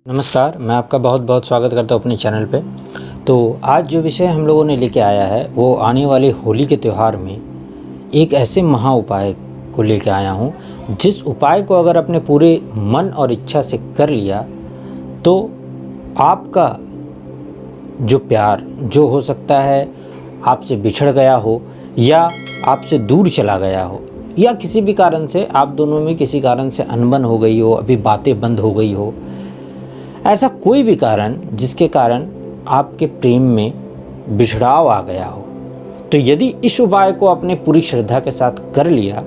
नमस्कार, मैं आपका बहुत बहुत स्वागत करता हूँ अपने चैनल पे। तो आज जो विषय हम लोगों ने लेके आया है वो आने वाले होली के त्यौहार में एक ऐसे महा उपाय को लेके आया हूँ, जिस उपाय को अगर अपने पूरे मन और इच्छा से कर लिया तो आपका जो प्यार जो हो सकता है आपसे बिछड़ गया हो या आपसे दूर चला गया हो या किसी भी कारण से आप दोनों में किसी कारण से अनबन हो गई हो, अभी बातें बंद हो गई हो, ऐसा कोई भी कारण जिसके कारण आपके प्रेम में बिछड़ाव आ गया हो, तो यदि इस उपाय को आपने पूरी श्रद्धा के साथ कर लिया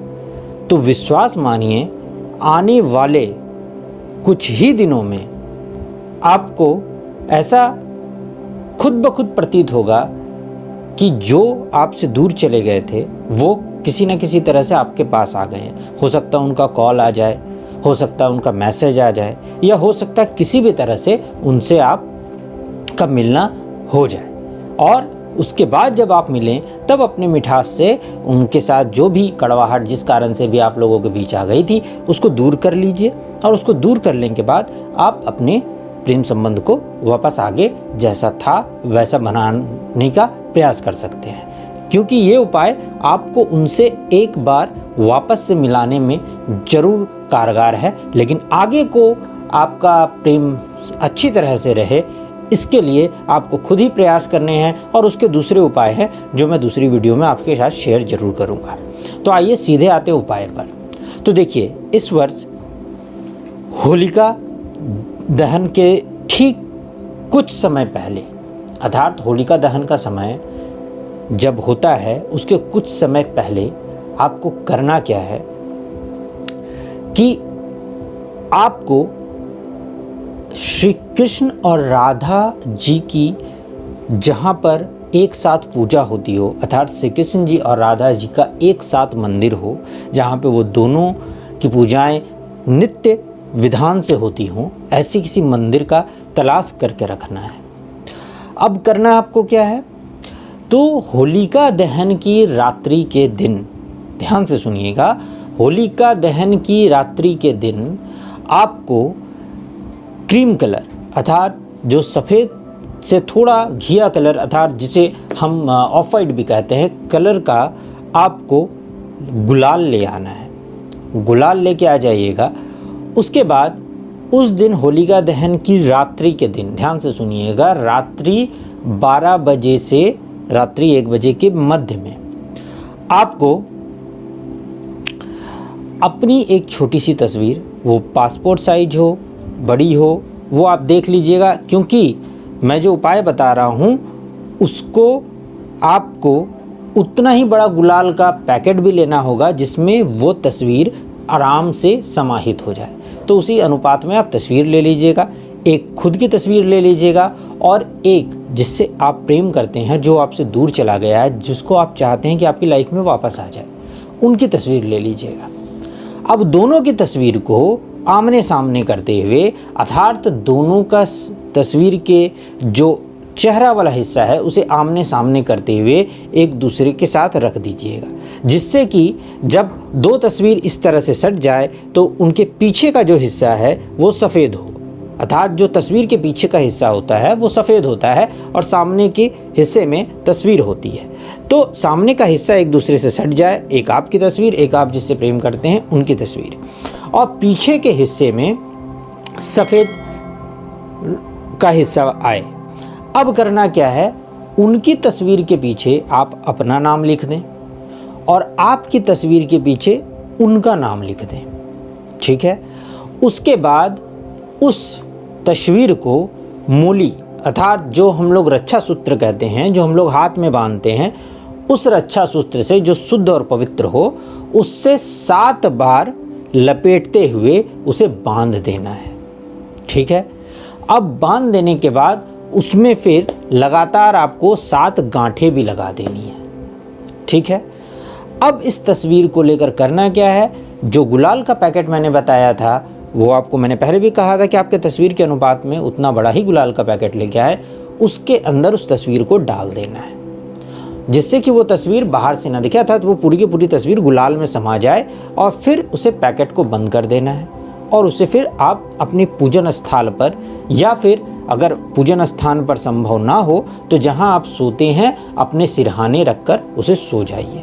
तो विश्वास मानिए आने वाले कुछ ही दिनों में आपको ऐसा खुद ब खुद प्रतीत होगा कि जो आपसे दूर चले गए थे वो किसी न किसी तरह से आपके पास आ गए हैं। हो सकता है उनका कॉल आ जाए, हो सकता है उनका मैसेज आ जाए, या हो सकता है किसी भी तरह से उनसे आप का मिलना हो जाए। और उसके बाद जब आप मिलें तब अपनी मिठास से उनके साथ जो भी कड़वाहट जिस कारण से भी आप लोगों के बीच आ गई थी उसको दूर कर लीजिए, और उसको दूर करने के बाद आप अपने प्रेम संबंध को वापस आगे जैसा था वैसा बनाने का प्रयास कर सकते हैं, क्योंकि ये उपाय आपको उनसे एक बार वापस से मिलाने में ज़रूर कारगर है। लेकिन आगे को आपका प्रेम अच्छी तरह से रहे इसके लिए आपको खुद ही प्रयास करने हैं, और उसके दूसरे उपाय हैं जो मैं दूसरी वीडियो में आपके साथ शेयर जरूर करूंगा। तो आइए सीधे आते उपाय पर। तो देखिए, इस वर्ष होलिका दहन के ठीक कुछ समय पहले, अर्थात होलिका दहन का समय जब होता है उसके कुछ समय पहले आपको करना क्या है कि आपको श्री कृष्ण और राधा जी की जहाँ पर एक साथ पूजा होती हो, अर्थात श्री कृष्ण जी और राधा जी का एक साथ मंदिर हो जहाँ पे वो दोनों की पूजाएं नित्य विधान से होती हों, ऐसी किसी मंदिर का तलाश करके रखना है। अब करना आपको क्या है, तो होलिका दहन की रात्रि के दिन, ध्यान से सुनिएगा, होलिका दहन की रात्रि के दिन आपको क्रीम कलर अर्थात जो सफ़ेद से थोड़ा घिया कलर अर्थात जिसे हम ऑफ वाइट भी कहते हैं कलर का आपको गुलाल ले आना है। गुलाल लेके आ जाइएगा। उसके बाद उस दिन होलिका दहन की रात्रि के दिन, ध्यान से सुनिएगा, रात्रि 12 बजे से रात्रि 1 बजे के मध्य में आपको अपनी एक छोटी सी तस्वीर, वो पासपोर्ट साइज हो, बड़ी हो, वो आप देख लीजिएगा, क्योंकि मैं जो उपाय बता रहा हूँ उसको आपको उतना ही बड़ा गुलाल का पैकेट भी लेना होगा जिसमें वो तस्वीर आराम से समाहित हो जाए। तो उसी अनुपात में आप तस्वीर ले लीजिएगा। एक खुद की तस्वीर ले लीजिएगा और एक जिससे आप प्रेम करते हैं, जो आपसे दूर चला गया है, जिसको आप चाहते हैं कि आपकी लाइफ में वापस आ जाए, उनकी तस्वीर ले लीजिएगा। अब दोनों की तस्वीर को आमने सामने करते हुए, अर्थात दोनों का तस्वीर के जो चेहरा वाला हिस्सा है उसे आमने सामने करते हुए एक दूसरे के साथ रख दीजिएगा, जिससे कि जब दो तस्वीर इस तरह से सट जाए तो उनके पीछे का जो हिस्सा है वो सफ़ेद हो, अर्थात जो तस्वीर के पीछे का हिस्सा होता है वो सफ़ेद होता है और सामने के हिस्से में तस्वीर होती है। तो सामने का हिस्सा एक दूसरे से सट जाए, एक आपकी तस्वीर, एक आप जिससे प्रेम करते हैं उनकी तस्वीर, और पीछे के हिस्से में सफ़ेद का हिस्सा आए। अब करना क्या है, उनकी तस्वीर के पीछे आप अपना नाम लिख दें और आपकी तस्वीर के पीछे उनका नाम लिख दें, ठीक है। उसके बाद उस तस्वीर को मूली अर्थात जो हम लोग रक्षा सूत्र कहते हैं, जो हम लोग हाथ में बांधते हैं, उस रक्षा सूत्र से जो शुद्ध और पवित्र हो उससे 7 बार लपेटते हुए उसे बांध देना है, ठीक है। अब बांध देने के बाद उसमें फिर लगातार आपको 7 गांठें भी लगा देनी है, ठीक है। अब इस तस्वीर को लेकर करना क्या है, जो गुलाल का पैकेट मैंने बताया था वो आपको मैंने पहले भी कहा था कि आपके तस्वीर के अनुपात में उतना बड़ा ही गुलाल का पैकेट लेके आए, उसके अंदर उस तस्वीर को डाल देना है, जिससे कि वो तस्वीर बाहर से ना दिखे, अर्थात वो पूरी की पूरी तस्वीर गुलाल में समा जाए, और फिर उसे पैकेट को बंद कर देना है और उसे फिर आप अपने पूजन स्थल पर, या फिर अगर पूजन स्थान पर संभव ना हो तो जहाँ आप सोते हैं अपने सिरहाने रखकर उसे सो जाइए।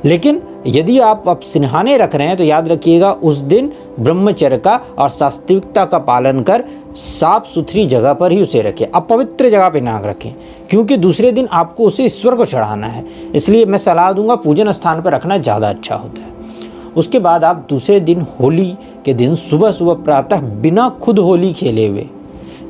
लेकिन यदि आप अब सिरहाने रख रहे हैं तो याद रखिएगा उस दिन ब्रह्मचर्य का और सात्विकता का पालन कर साफ सुथरी जगह पर ही उसे रखें, अपवित्र जगह पे ना रखें, क्योंकि दूसरे दिन आपको उसे ईश्वर को चढ़ाना है। इसलिए मैं सलाह दूंगा पूजन स्थान पर रखना ज़्यादा अच्छा होता है। उसके बाद आप दूसरे दिन होली के दिन सुबह सुबह प्रातः बिना खुद होली खेले हुए,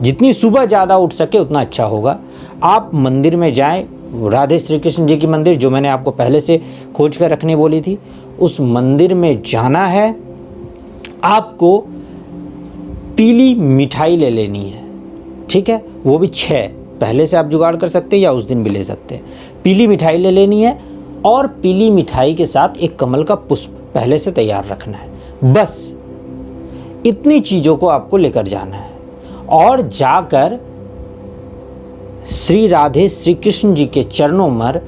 जितनी सुबह ज़्यादा उठ सके उतना अच्छा होगा, आप मंदिर में जाएं। राधे श्री कृष्ण जी की मंदिर जो मैंने आपको पहले से खोज कर रखने बोली थी, उस मंदिर में जाना है। आपको पीली मिठाई ले लेनी है, ठीक है, वो भी 6 पहले से आप जुगाड़ कर सकते हैं या उस दिन भी ले सकते हैं। पीली मिठाई ले लेनी है और पीली मिठाई के साथ एक कमल का पुष्प पहले से तैयार रखना है। बस इतनी चीज़ों को आपको लेकर जाना है और जाकर श्री राधे श्री कृष्ण जी के चरणों में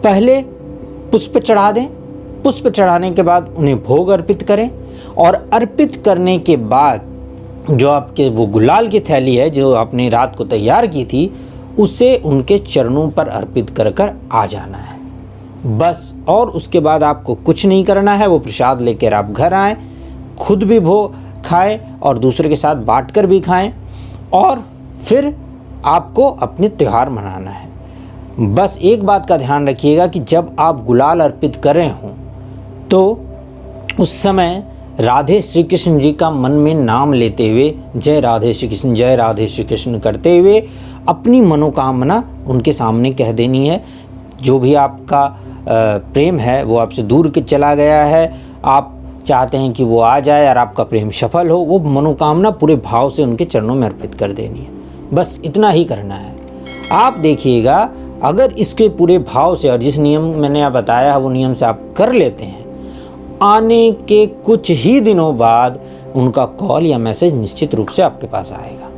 पहले पुष्प चढ़ा दें। पुष्प चढ़ाने के बाद उन्हें भोग अर्पित करें और अर्पित करने के बाद जो आपके वो गुलाल की थैली है जो आपने रात को तैयार की थी, उसे उनके चरणों पर अर्पित कर कर आ जाना है बस। और उसके बाद आपको कुछ नहीं करना है। वो प्रसाद लेकर आप घर आएँ, खुद भी भोग खाएं और दूसरे के साथ बांट कर भी खाएं, और फिर आपको अपने त्यौहार मनाना है। बस एक बात का ध्यान रखिएगा कि जब आप गुलाल अर्पित कर रहे हों तो उस समय राधे श्री कृष्ण जी का मन में नाम लेते हुए जय राधे श्री कृष्ण, जय राधे श्री कृष्ण करते हुए अपनी मनोकामना उनके सामने कह देनी है। जो भी आपका प्रेम है वो आपसे दूर के चला गया है, आप चाहते हैं कि वो आ जाए और आपका प्रेम सफल हो, वो मनोकामना पूरे भाव से उनके चरणों में अर्पित कर देनी है। बस इतना ही करना है। आप देखिएगा अगर इसके पूरे भाव से और जिस नियम मैंने आप बताया है वो नियम से आप कर लेते हैं, आने के कुछ ही दिनों बाद उनका कॉल या मैसेज निश्चित रूप से आपके पास आएगा।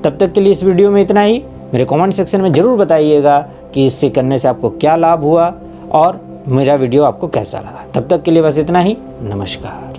तब तक के लिए इस वीडियो में इतना ही। मेरे कमेंट सेक्शन में ज़रूर बताइएगा कि इससे करने से आपको क्या लाभ हुआ और मेरा वीडियो आपको कैसा लगा। तब तक के लिए बस इतना ही। नमस्कार।